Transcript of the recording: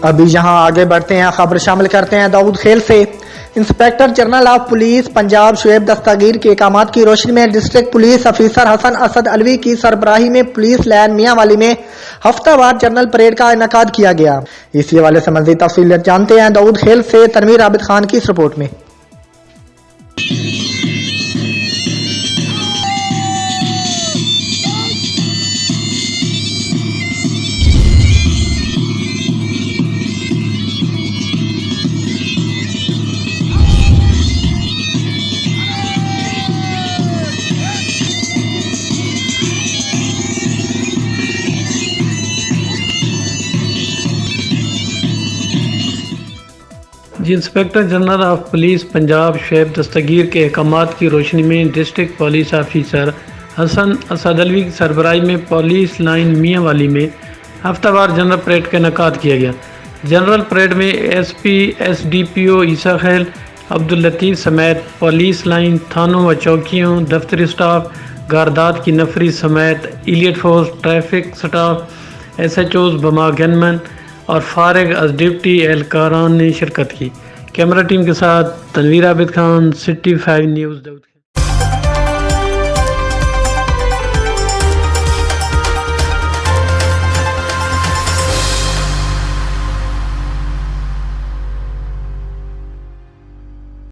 अभी यहाँ आगे बढ़ते हैं, खबर शामिल करते हैं दाऊद खेल से। Inspector general of police Punjab Shoaib Dastgir के अहकामात की रोशनी में district police officer Hassan Asad Alvi की सरबराही में पुलिस लाइन मियांवाली में हफ्तावार जनरल परेड का इनेकाद किया गया। इसी हवाले से मज़ीद तफसीलात जानते हैं दाऊद खेल से तनवीर आबिद खान की इस रिपोर्ट में। जी, inspector general of police Punjab Shoaib Dastgir के अहकामात की रोशनी में district police officer Hassan Asad Alvi की सरबराही में पुलिस लाइन मियांवाली में हफ्तावार जनरल परेड का इनेकाद किया गया। जनरल परेड में एसपी एसडीपीओ ईसा खैल अब्दुल लतीफ़ समेत पुलिस लाइन थानों व चौकियों दफ्तरी स्टाफ गारदात की नफरी समेत elite force traffic staff SHOs बमा गनमैन और फारिग अज ड्यूटी एहलकारान ने शिरकत की। कैमरा टीम के साथ तनवीर आबिद खान, सिटी 5 न्यूज़।